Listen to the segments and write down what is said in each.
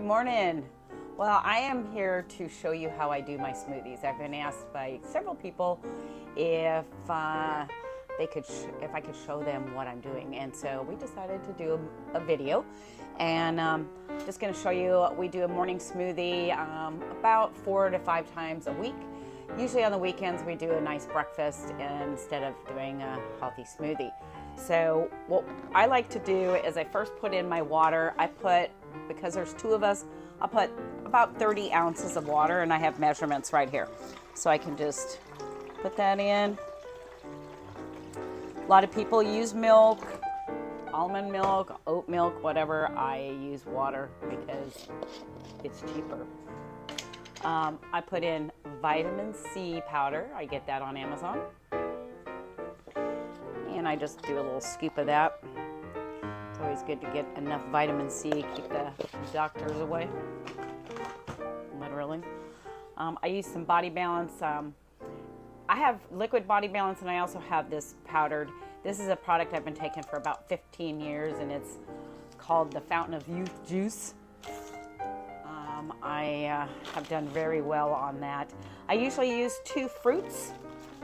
morning. Well, I am here to show you how I do my smoothies. I've been asked by several people if if I could show them what I'm doing, and so we decided to do a video. And just going to show you. We do a morning smoothie about 4 to 5 times a week. Usually on the weekends we do a nice breakfast instead of doing a healthy smoothie. So what I like to do is I first put in my water. Because there's 2 of us, I'll put about 30 ounces of water, and I have measurements right here. So I can just put that in. A lot of people use milk, almond milk, oat milk, whatever. I use water because it's cheaper. I put in vitamin C powder. I get that on Amazon. And I just do a little scoop of that. It's always good to get enough vitamin C, keep the doctors away, literally. I use some Body Balance. I have liquid Body Balance, and I also have this powdered. This is a product I've been taking for about 15 years, and it's called the Fountain of Youth Juice. I have done very well on that. I usually use 2 fruits.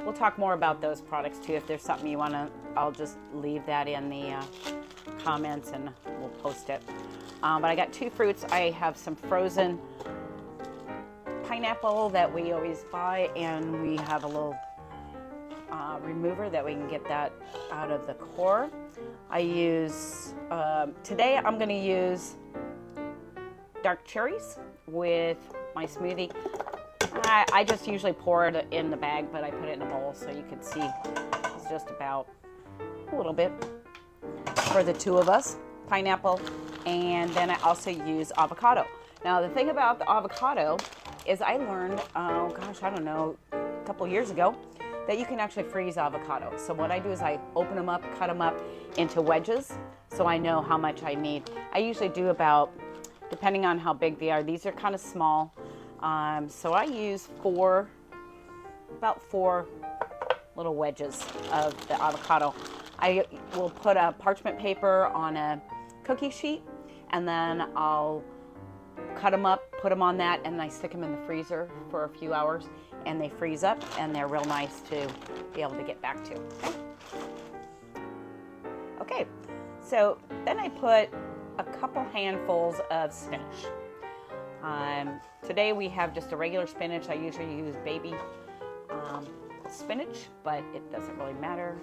We'll talk more about those products too. If there's something you want to, I'll just leave that in the comments and we'll post it. But I got 2 fruits. I have some frozen pineapple that we always buy, and we have a little remover that we can get that out of the core. I use, today I'm going to use dark cherries with my smoothie. I just usually pour it in the bag, but I put it in a bowl so you can see it's just about a little bit for the 2 of us. Pineapple, and then I also use avocado. Now the thing about the avocado is I learned, oh gosh, I don't know, a couple years ago, that you can actually freeze avocado. So what I do is I open them up, cut them up into wedges, so I know how much I need. I usually do about, depending on how big they are, these are kind of small. So I use about 4 little wedges of the avocado. I will put a parchment paper on a cookie sheet, and then I'll cut them up, put them on that, and I stick them in the freezer for a few hours, and they freeze up, and they're real nice to be able to get back to. Okay, so then I put a couple handfuls of spinach. Today we have just a regular spinach. I usually use baby spinach, but it doesn't really matter.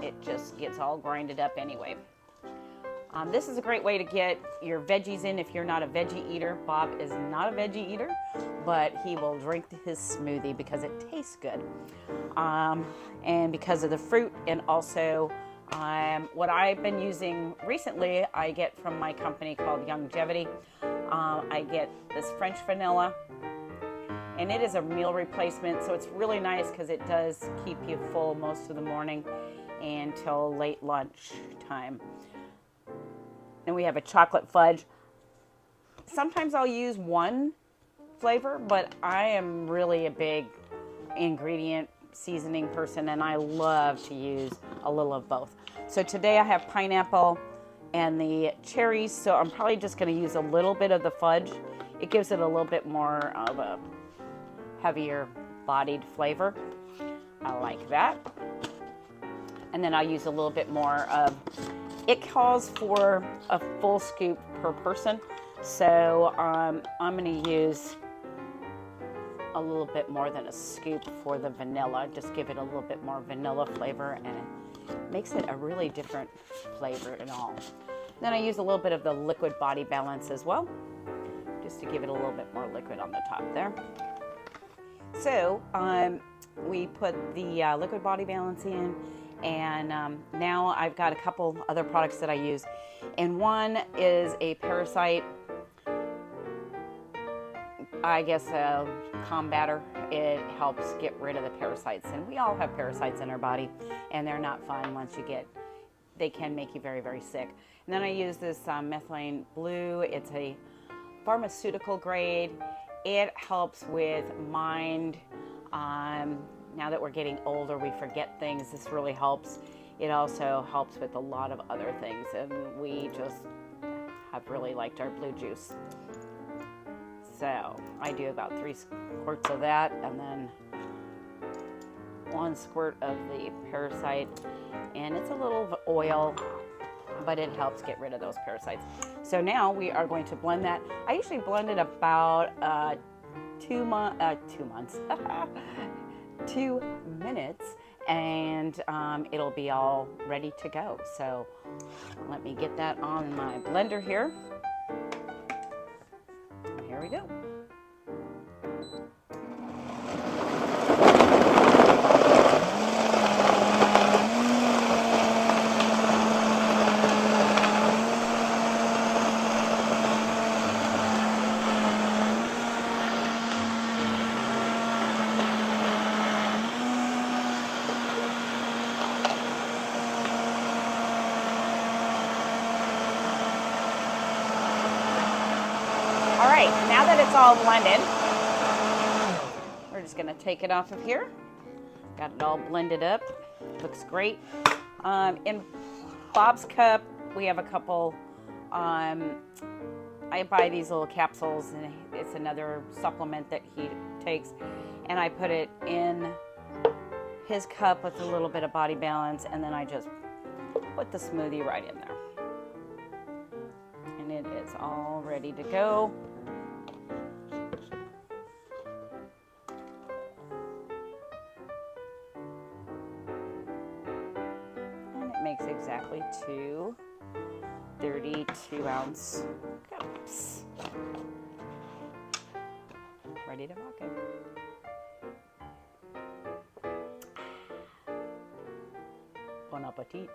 It just gets all grinded up anyway. This is a great way to get your veggies in if you're not a veggie eater. Bob is not a veggie eater, but he will drink his smoothie because it tastes good. And because of the fruit, and also what I've been using recently, I get from my company called Longevity. I get this French vanilla, and it is a meal replacement, so it's really nice because it does keep you full most of the morning until late lunch time. Then we have a chocolate fudge. Sometimes I'll use one flavor, but I am really a big ingredient seasoning person, and I love to use a little of both. So today I have pineapple and the cherries, so I'm probably just going to use a little bit of the fudge. It gives it a little bit more of a heavier bodied flavor. I like that. And then I'll use a little bit more of, it calls for a full scoop per person, so I'm going to use a little bit more than a scoop for the vanilla. Just give it a little bit more vanilla flavor, and it makes it a really different flavor and all. Then I use a little bit of the liquid Body Balance as well, just to give it a little bit more liquid on the top there. So we put the liquid Body Balance in, and now I've got a couple other products that I use, and one is a parasite, I guess, a combatter. It helps get rid of the parasites, and we all have parasites in our body, and they're not fun once you get, they can make you very, very sick. And then I use this methylene blue. It's a pharmaceutical grade. It helps with mind. Now that we're getting older, we forget things. This really helps. It also helps with a lot of other things, and we just have really liked our blue juice. So I do about 3 squirts of that, and then 1 squirt of the parasite, and it's a little oil, but it helps get rid of those parasites. So now we are going to blend that. I usually blend it about 2 minutes, and it'll be all ready to go. So let me get that on my blender here. And here we go. All right, now that it's all blended, we're just gonna take it off of here. Got it all blended up. Looks great. In Bob's cup, we have a couple. I buy these little capsules, and it's another supplement that he takes, and I put it in his cup with a little bit of Body Balance, and then I just put the smoothie right in there. And it is all ready to go. And it makes exactly 2 32-ounce cups. Ready to rock it. Bon appetit.